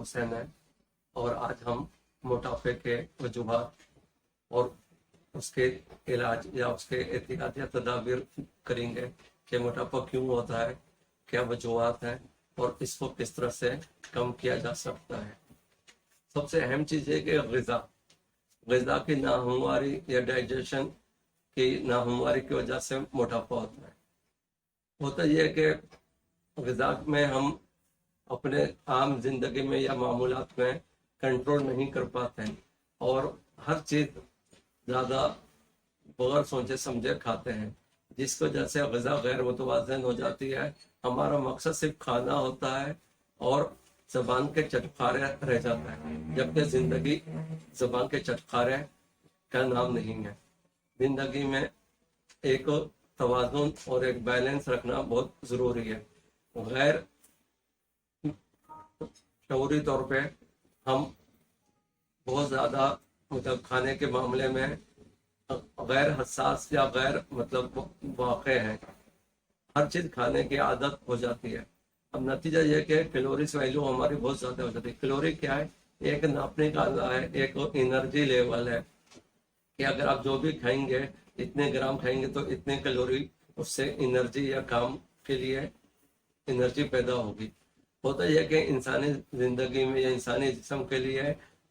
حسین ہے اور آج ہم موٹاپے کے وجوہات اور اس کے علاج یا اس کے احتیاط یا تدابیر کریں گے کہ موٹاپا کیوں ہوتا ہے، کیا وجوہات ہیں اور اس کو کس طرح سے کم کیا جا سکتا ہے۔ سب سے اہم چیز ہے کہ غذا کی ناہمواری یا ڈائجیشن کی ناہمواری کی وجہ سے موٹاپا ہوتا ہے۔ ہوتا یہ ہے کہ غذا میں ہم اپنے عام زندگی میں یا معمولات میں کنٹرول نہیں کر پاتے ہیں اور ہر چیز زیادہ بغیر سوچے سمجھے کھاتے ہیں، جس کی وجہ سے غذا غیر متوازن ہو جاتی ہے۔ ہمارا مقصد صرف کھانا ہوتا ہے اور زبان کے چٹکارے رہ جاتا ہے، جبکہ زندگی زبان کے چٹکارے کا نام نہیں ہے۔ زندگی میں ایک توازن اور ایک بیلنس رکھنا بہت ضروری ہے۔ غیر شعوری طور پہ ہم بہت زیادہ کھانے کے معاملے میں غیر حساس یا غیر واقع ہیں، ہر چیز کھانے کی عادت ہو جاتی ہے۔ اب نتیجہ یہ کہ کیلوریز ویلیو ہماری بہت زیادہ ہو جاتی ہے۔ کیلوری کیا ہے؟ ایک ناپنے کا آلہ ہے، ایک انرجی لیول ہے کہ اگر آپ جو بھی کھائیں گے، اتنے گرام کھائیں گے تو اتنے کیلوری اس سے انرجی یا کام کے لیے انرجی پیدا ہوگی۔ ہوتا یہ کہ انسانی زندگی میں یا انسانی جسم کے لیے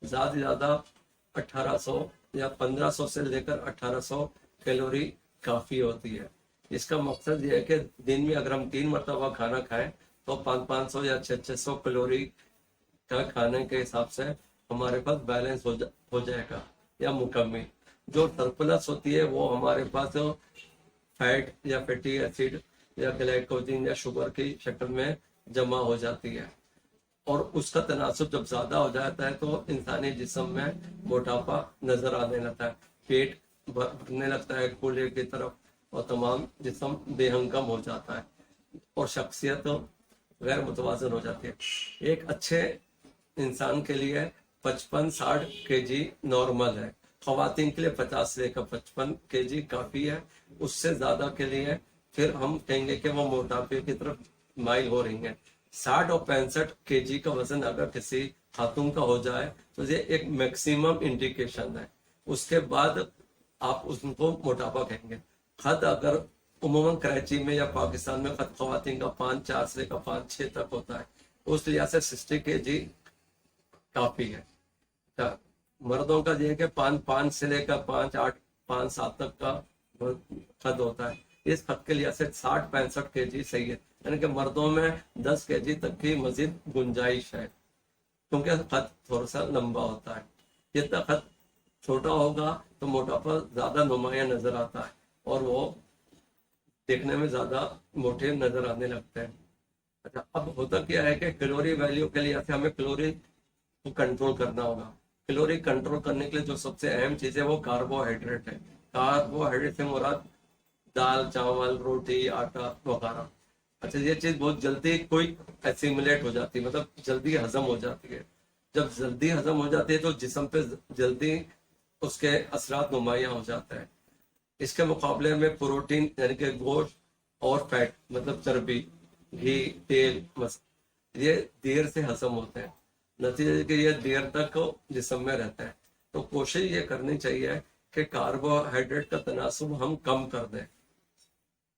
زیادہ سے زیادہ 1800 یا 1500 سے لے کر 1800 کیلوری کافی ہوتی ہے۔ اس کا مقصد یہ ہے کہ دن میں اگر ہم 3 مرتبہ کھانا کھائیں تو 500 یا 600 کیلوری کا کھانے کے حساب سے ہمارے پاس بیلنس ہو جائے گا یا مکمل۔ جو سرپلس ہوتی ہے وہ ہمارے پاس فیٹ یا فیٹی ایسڈ یا گلائکوجن یا شوگر کی شکل میں جمع ہو جاتی ہے، اور اس کا تناسب جب زیادہ ہو جاتا ہے تو انسانی جسم میں موٹاپا نظر آنے لگتا ہے، پیٹ بھرنے لگتا ہے کولے کی طرف اور تمام جسم بے ہنگم ہو جاتا ہے اور شخصیت غیر متوازن ہو جاتی ہے۔ ایک اچھے انسان کے لیے 55-60 کے جی نارمل ہے، خواتین کے لیے 50 سے 55 کے جی کافی ہے۔ اس سے زیادہ کے لیے پھر ہم کہیں گے کہ وہ موٹاپے کی طرف مائل ہو رہی ہیں۔ 60 اور 65 کے جی کا وزن اگر کسی خاتون کا ہو جائے تو یہ ایک میکسیمم انڈیکیشن ہے، اس کے بعد آپ اس کو موٹاپا کہیں گے۔ خط اگر عموماً کراچی میں یا پاکستان میں خط خواتین کا 5-4 سے 5-6 تک ہوتا ہے، اس لحاظ سے 60 کے جی کافی ہے۔ مردوں کا یہ ہے کہ 5 سے لے کر 5-8 5-7 تک کا خط ہوتا ہے۔ اس خط کے لحاظ سے 60-65 کے جی صحیح ہے، یعنی کہ مردوں میں 10 کے جی تک کی مزید گنجائش ہے، کیونکہ خط تھوڑا سا لمبا ہوتا ہے۔ جتنا خط چھوٹا ہوگا تو موٹاپا زیادہ نمایاں نظر آتا ہے اور وہ دیکھنے میں زیادہ موٹے نظر آنے لگتے ہیں۔ اچھا، اب ہوتا کیا ہے کہ کیلوری ویلیو کے لیے ہمیں کیلوری کو کنٹرول کرنا ہوگا۔ کیلوری کنٹرول کرنے کے لیے جو سب سے اہم چیز ہے وہ کاربوہائیڈریٹ ہے۔ کاربوہائیڈریٹ سے مراد دال، چاول، روٹی، آٹا وغیرہ۔ اچھا، یہ چیز بہت جلدی کوئی ایسیمولیٹ ہو جاتی ہے، مطلب جلدی ہضم ہو جاتی ہے۔ جب جلدی ہضم ہو جاتی ہے تو جسم پہ جلدی اس کے اثرات نمایاں ہو جاتا ہے۔ اس کے مقابلے میں پروٹین یعنی کہ گوشت اور فیٹ مطلب چربی، گھی، تیل، یہ دیر سے ہضم ہوتے ہیں، نتیجہ کہ یہ دیر تک جسم میں رہتا ہے۔ تو کوشش یہ کرنی چاہیے کہ کاربوہائیڈریٹ کا تناسب ہم کم کر دیں۔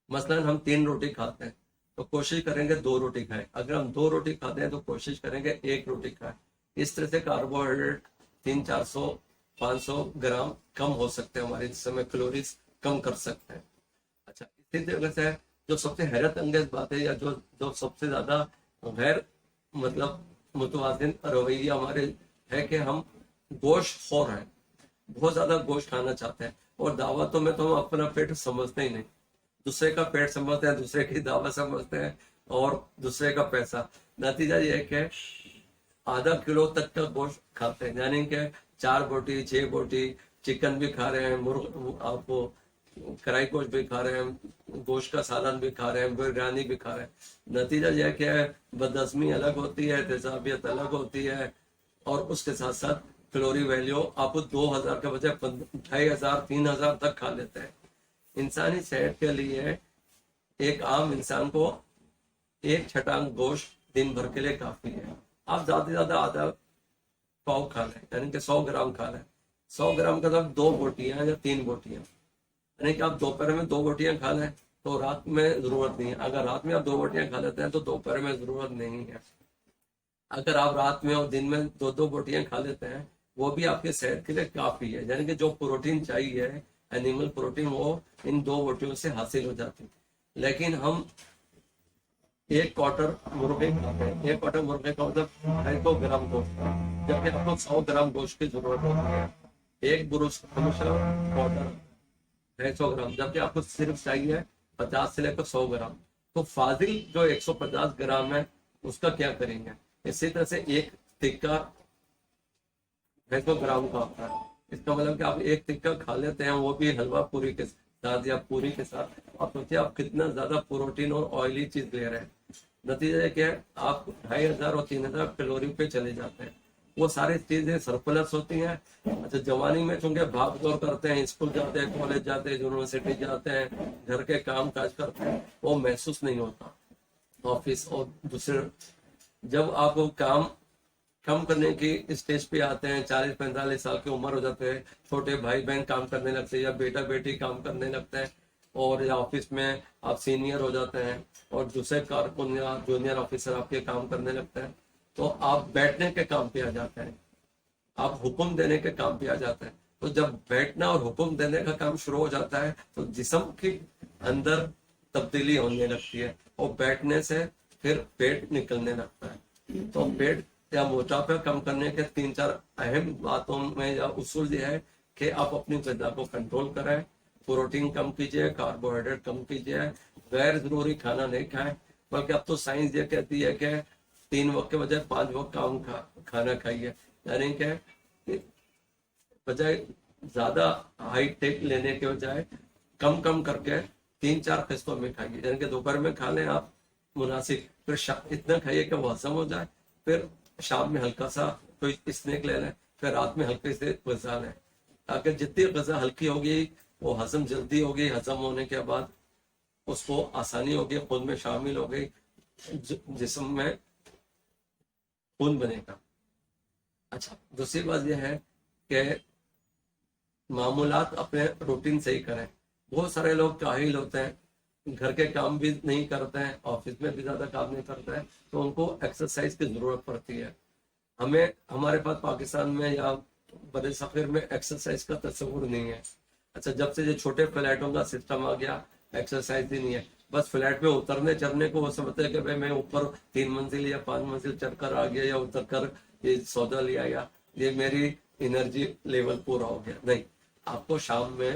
مثلا ہم 3 روٹی کھاتے ہیں تو کوشش کریں گے 2 روٹی کھائیں، اگر ہم 2 روٹی کھاتے ہیں تو کوشش کریں گے 1 روٹی کھائیں۔ اس طرح سے کاربوہائیڈریٹ 300-400-500 گرام کم ہو سکتے ہیں، ہمارے جسم میں کیلوریز کم کر سکتے ہیں۔ اچھا، اسی طرح سے جو سب سے حیرت انگیز بات ہے یا جو سب سے زیادہ غیر متوازن رویہ ہمارے ہے کہ ہم گوشت خور ہیں، بہت زیادہ گوشت کھانا چاہتے ہیں، اور دعوتوں میں تو ہم اپنا پیٹ سمجھتے ہی نہیں، دوسرے کا پیٹ سمجھتے ہیں، دوسرے کی دعوت سمجھتے ہیں اور دوسرے کا پیسہ۔ نتیجہ یہ ہے کہ آدھا کلو تک کا گوشت کھاتے ہیں، یعنی کہ 4 بوٹی 6 بوٹی چکن بھی کھا رہے ہیں، مرغ آپ کرائی گوشت بھی کھا رہے ہیں، گوشت کا سالن بھی کھا رہے ہیں، بریانی بھی کھا رہے ہیں۔ نتیجہ یہ کہ بدہضمی الگ ہوتی ہے، تیزابیت الگ ہوتی ہے، اور اس کے ساتھ ساتھ کیلوری ویلیو آپ 2000 کے بجائے 2500-3000 تک کھا لیتے ہیں۔ انسانی صحت کے لیے ایک عام انسان کو 1 چھٹانگ گوشت دن بھر کے لیے کافی ہے۔ آپ زیادہ سے زیادہ آدھا پاؤ کھا لیں، یعنی کہ 100 گرام کھا لیں. 100 گرام کا مطلب 2 بوٹیاں یا 3 بوٹیاں، یعنی کہ آپ دوپہر میں 2 بوٹیاں کھا لیں تو رات میں ضرورت نہیں ہے. اگر رات میں آپ 2 بوٹیاں کھا لیتے ہیں تو دوپہر میں ضرورت نہیں ہے. اگر آپ رات میں اور دن میں 2 بوٹیاں کھا لیتے ہیں وہ بھی آپ کے صحت کے لیے کافی ہے. یعنی کہ جو پروٹین چاہیے اینیمل پروٹین وہ ان 2 بوٹیوں سے حاصل ہو جاتی. لیکن ہم 1 کوارٹر مرغے کھاتے ہیں. 1 کوارٹر مرغے کا مطلب 250 گرام گوشت، جبکہ آپ کو 100 گرام گوشت کی ضرورت ہوتی ہے. 1 بروس ہمیشہ کوارٹر 250 گرام، جبکہ آپ کو صرف چاہیے 50 سے لے کر 100 گرام. تو فاضل جو 150 گرام ہے اس کا کیا کریں گے؟ اسی طرح سے 1 ٹکا 250 گرام کا ہوتا ہے. اس کا مطلب کہ آپ 1 ٹکا کھا لیتے ہیں وہ بھی حلوہ پوری کے ساتھ یا پوری کے ساتھ. آپ سوچیے آپ کتنا زیادہ پروٹین اور آئلی چیز لے رہے ہیں. نتیجہ ہے کہ آپ 2500 اور 3000 کیلوری پہ چلے جاتے ہیں. وہ ساری چیزیں سرپلس ہوتی ہیں. اچھا جوانی میں چونکہ بھاگ دوڑ کرتے ہیں، اسکول جاتے ہیں، کالج جاتے ہیں، یونیورسٹی جاتے ہیں، گھر کے کام کاج کرتے ہیں، وہ محسوس نہیں ہوتا. آفس اور دوسرے جب آپ کام کم کرنے کی اسٹیج پہ آتے ہیں، 40-45 سال کی عمر ہو جاتے ہیں، چھوٹے بھائی بہن کام کرنے لگتے ہیں یا بیٹا بیٹی کام کرنے لگتے ہیں، اور آفس میں آپ سینئر ہو جاتے ہیں اور دوسرے کارکن یا جونیئر آفیسر آپ کے کام کرنے لگتے ہیں، تو آپ بیٹھنے کے کام پہ آ جاتے ہیں، آپ حکم دینے کے کام پہ آ جاتے ہیں. تو جب بیٹھنا اور حکم دینے کا کام شروع ہو جاتا ہے تو جسم کے اندر تبدیلی ہونے لگتی ہے، اور بیٹھنے سے پھر پیٹ نکلنے لگتا ہے. تو پیٹ یا موٹاپا کم کرنے کے 3-4 اہم باتوں میں یا اصول یہ ہے کہ آپ اپنی غذا کو کنٹرول کریں، پروٹین کم کیجیے، کاربوہائیڈریٹ کم کیجیے، غیر ضروری کھانا نہیں کھائیں. بلکہ اب تو سائنس یہ کہتی ہے کہ 3 وقت کے بجائے 5 وقت کا کھانا کھائیے. یعنی کہ بجائے زیادہ ہائی ٹیک لینے کے بجائے کم کم کر کے 3-4 قسطوں میں کھائیے. یعنی کہ دوپہر میں کھا لیں آپ مناسب، پھر اتنا کھائیے کہ وہ ہضم ہو جائے، پھر شام میں ہلکا سا کوئی اسنیک لے لیں، پھر رات میں ہلکے سے غذا لیں، تاکہ جتنی غذا ہلکی ہوگی وہ ہضم جلدی ہوگی. ہضم ہونے کے بعد اس کو آسانی ہوگی، خون میں شامل ہو گئی، جسم میں خون بنے گا. اچھا دوسری بات یہ ہے کہ معمولات اپنے روٹین سے ہی کریں. بہت سارے لوگ کاہل ہوتے ہیں، گھر کے کام بھی نہیں کرتے ہیں، آفس میں بھی زیادہ کام نہیں کرتے ہیں، تو ان کو ایکسرسائز کی ضرورت پڑتی ہے. ہمارے پاس پاکستان میں یا بڑے صغیر میں ایکسرسائز کا تصور نہیں ہے. اچھا جب سے یہ چھوٹے فلیٹوں کا سسٹم آ گیا ایکسرسائز ہی نہیں ہے. بس فلیٹ میں اترنے چڑھنے کو وہ سمجھتے ہیں کہ بھائی میں اوپر 3 منزل یا 5 منزل چڑھ کر آ گیا یا اتر کر یہ سودا لے آیا، یہ میری انرجی لیول پورا ہو گیا. نہیں، آپ کو شام میں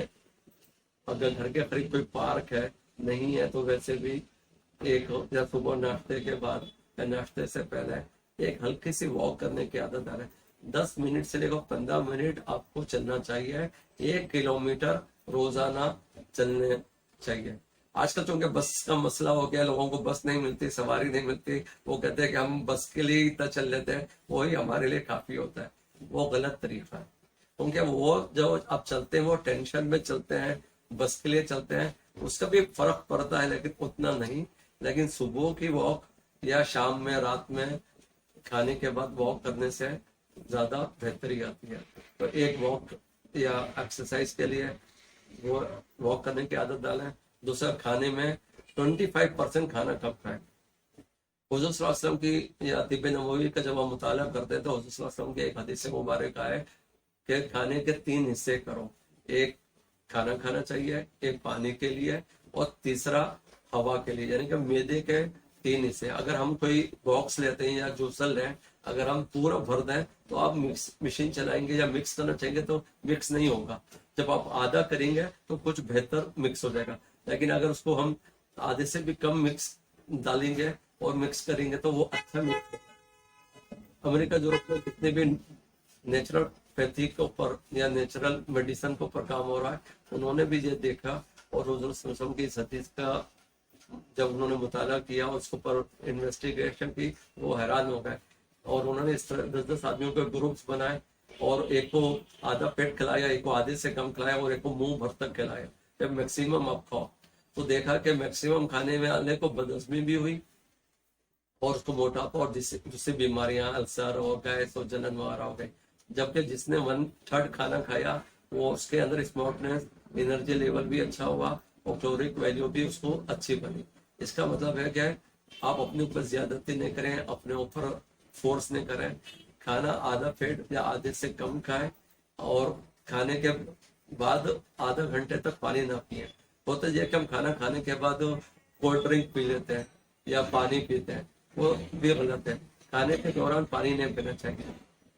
اگر گھر کے قریب کوئی پارک ہے، نہیں ہے تو ویسے بھی ایک یا صبح ناشتے کے بعد یا ناشتے سے پہلے ایک ہلکی سی واک کرنے کی عادت ڈالیں. 10 منٹ سے لے کر 15 منٹ آپ کو چلنا چاہیے. 1 کلومیٹر روزانہ چلنے چاہیے. آج کل چونکہ بس کا مسئلہ ہو گیا، لوگوں کو بس نہیں ملتی، سواری نہیں ملتی، وہ کہتے ہیں کہ ہم بس کے لیے اتنا چل لیتے ہیں، وہی ہمارے لیے کافی ہوتا ہے. وہ غلط طریقہ ہے، کیونکہ وہ جو آپ چلتے ہیں وہ ٹینشن میں چلتے ہیں، بس کے لیے چلتے ہیں، اس کا بھی فرق پڑتا ہے لیکن اتنا نہیں. لیکن صبح کی واک یا شام میں رات میں کھانے کے بعد واک کرنے سے زیادہ بہتری آتی ہے. تو ایک واک یا ایکسرسائز کے لیے وہ واک کرنے کی عادت ڈالیں. دوسرا کھانے میں 25% کھانا کم کھائیں. حضور صلی اللہ علیہ وسلم کی یا طب نبوی کا جب ہم مطالعہ کرتے ہیں تو حضور صلی اللہ علیہ وسلم کی ایک حدیث مبارک ہے کہ کھانے کے 3 حصے کرو. ایک کھانا کھانا چاہیے، ایک پانی کے لیے، اور تیسرا ہوا کے لیے. یعنی کہ معدے کے 3 حصے. اگر ہم کوئی باکس لیتے ہیں یا جوسر لیں، اگر ہم پورا بھر دیں تو آپ مشین چلائیں گے یا مکس کرنا چاہیں گے تو مکس نہیں ہوگا. جب آپ آدھا کریں گے تو کچھ بہتر مکس ہو جائے گا. لیکن اگر اس کو ہم آدھے سے بھی کم مکس ڈالیں گے اور مکس کریں گے تو وہ اچھا مکس ہوگا. امریکہ یورپ میں جتنے بھی نیچرل پیتھی کے اوپر یا نیچرل میڈیسن کے اوپر کام ہو رہا ہے، انہوں نے بھی یہ دیکھا، اور حضور صلی اللہ علیہ وسلم کی اس حدیث کا جب انہوں نے مطالعہ کیا، اس کے اوپر انویسٹیگیشن کی، وہ حیران ہو گئے. اور انہوں نے اس طرح 10 آدمیوں کے گروپس بنائے، اور ایک کو آدھا پیٹ کھلایا، ایک کو آدھے سے کم کھلایا، اور ایک کو منہ بھر تک کھلایا. جب میکسیمم آپ کھاؤ تو دیکھا کہ میکسیمم کھانے میں آنے کو بدہضمی بھی ہوئی، اور اس کو موٹاپا اور جسے بیماریاں السر اور گیس اور جلن وغیرہ ہو گئی. جبکہ جس نے 1/3 کھانا کھایا وہ اس کے اندر اسمارٹنیس، انرجی لیول بھی اچھا ہوا اور کیلوریک ویلیو بھی اس کو اچھی بنی. اس کا مطلب ہے کہ آپ اپنے اوپر زیادتی نہیں کریں، اپنے اوپر فورس نہیں کریں. کھانا آدھا پیٹ یا آدھے سے کم کھائیں اور کھانے کے بعد آدھا گھنٹے تک پانی نہ پئیں. ہوتا یہ کہ ہم کھانا کھانے کے بعد کولڈ ڈرنک پی لیتے ہیں یا پانی پیتے ہیں، وہ بھی غلط ہے. کھانے کے دوران پانی نہیں پینا چاہیے.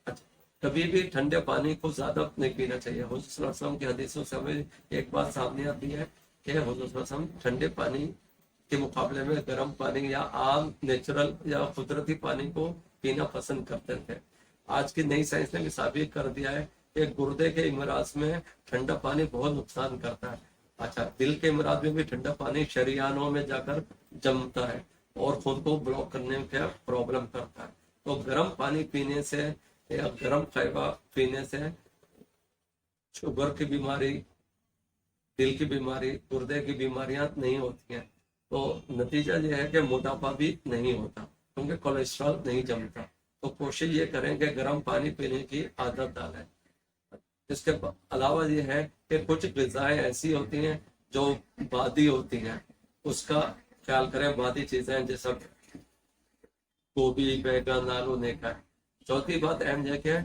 اچھا، کبھی بھی ٹھنڈے پانی کو زیادہ نہیں پینا چاہیے. حضور صلی اللہ علیہ وسلم کی حدیثوں سے ہمیں ایک بات سامنے آتی ہے کہ حضور صلی اللہ علیہ وسلم ٹھنڈے پانی کے مقابلے میں گرم پانی یا عام نیچرل یا قدرتی پانی کو پینا پسند کرتے تھے. آج کی نئی سائنس نے بھی ثابت کر دیا ہے کہ گردے کے امراض میں ٹھنڈا پانی بہت نقصان کرتا ہے. اچھا، دل کے امراض میں بھی ٹھنڈا پانی شریانوں میں جا کر جمتا ہے اور خود کو بلاک کرنے میں پرابلم کرتا ہے. تو گرم پانی پینے سے یا گرم قہوہ پینے سے شوگر کی بیماری، دل کی بیماری، گردے کی بیماریاں نہیں ہوتی ہیں. تو نتیجہ یہ ہے کہ موٹاپا بھی نہیں ہوتا کیونکہ کولیسٹرول نہیں جمتا. تو کوشش یہ کریں کہ گرم پانی پینے کی عادت ڈالیں. اس کے علاوہ یہ ہے کہ کچھ غذائیں ایسی ہوتی ہیں جو بادی ہوتی ہیں، اس کا خیال کریں. بادی چیزیں جیسا گوبھی، بیگن، آلو نہیں کھائیں. چوتھی بات اہم ہے کہ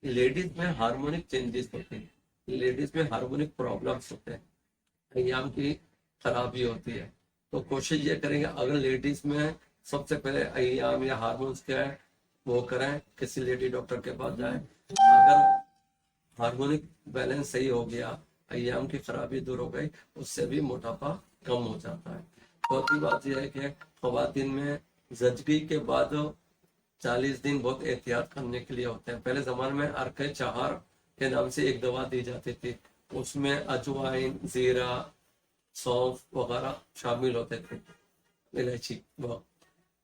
لیڈیز میں ہارمونک چینجز ہوتے ہیں، لیڈیز میں ہارمونک پرابلمس ہوتے ہیں، ایام کی خرابی ہوتی ہے. تو کوشش یہ کریں گے اگر لیڈیز میں سب سے پہلے ایام یا ہارمونس کیا ہے وہ کریں، کسی لیڈی ڈاکٹر کے پاس جائیں. اگر ہارمونک بیلنس صحیح ہو گیا، ایام کی خرابی دور ہو گئی، اس سے بھی موٹاپا کم ہو جاتا ہے. چوتھی بات یہ ہے کہ خواتین میں زچگی کے بعد 40 دن بہت احتیاط کرنے کے لیے ہوتے ہیں. پہلے زمانے میں عرق چہار کے نام سے ایک دوا دی جاتی تھی، اس میں اجوائن، زیرہ، سونف وغیرہ شامل ہوتے تھے، الائچی.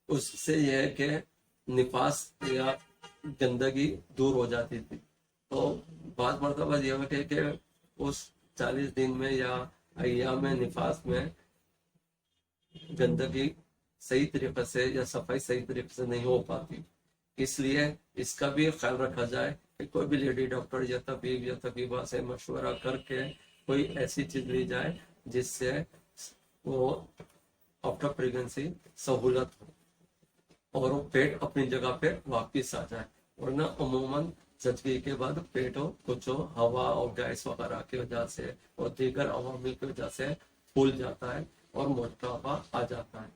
اس سے یہ ہے کہ نفاس یا گندگی دور ہو جاتی تھی. تو بعض مرتبہ یہ ہو کہ اس 40 دن میں یا ایام میں نفاس میں گندگی صحیح طریقے سے یا صفائی صحیح طریقے سے نہیں ہو پاتی. اس لیے اس کا بھی خیال رکھا جائے کہ کوئی بھی لیڈی ڈاکٹر یا طبیب یا طبیبہ سے مشورہ کر کے کوئی ایسی چیز لی جائے جس سے وہ آفٹر پریگنسی سہولت ہو اور وہ پیٹ اپنی جگہ پہ واپس آ جائے. ورنہ عموماً زچگی کے بعد پیٹ کچھ ہوا اور گیس وغیرہ کی وجہ سے اور دیگر عوامل کی وجہ سے پھول جاتا ہے اور موٹاپا آ جاتا ہے.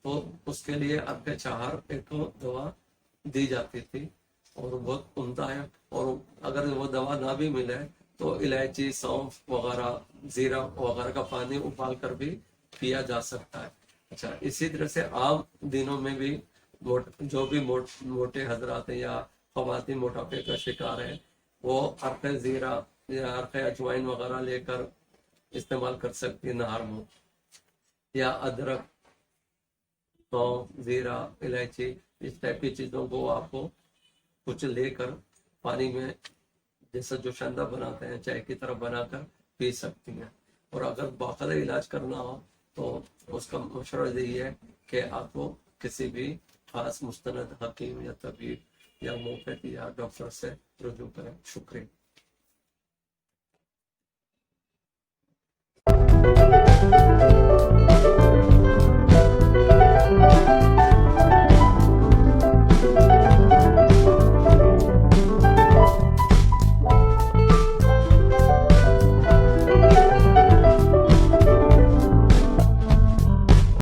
تو اس کے لیے عرق چہار ایک دوا دی جاتی تھی اور بہت عمدہ ہے. اور اگر وہ دوا نہ بھی ملے تو الائچی، سونف وغیرہ، زیرہ وغیرہ کا پانی ابال کر بھی پیا جا سکتا ہے. اچھا، اسی طرح سے عام دنوں میں بھی جو بھی موٹے حضرات ہیں یا خواتین موٹاپے کا شکار ہیں وہ عرق زیرہ یا عرق اجوائن وغیرہ لے کر استعمال کر سکتی ہیں نہار منہ. یا ادرک، سونف، زیرہ، الائچی، اس ٹائپ کی چیزوں کو آپ کو کچھ لے کر پانی میں جیسا جو شندہ بناتے ہیں چائے کی طرح بنا کر پی سکتی ہیں. اور اگر باقاعدہ علاج کرنا ہو تو اس کا مشورہ یہی ہے کہ آپ کو کسی بھی خاص مستند حکیم یا طبیب یا ہومیوپیتھی یا ڈاکٹر سے رجوع کریں. شکریہ.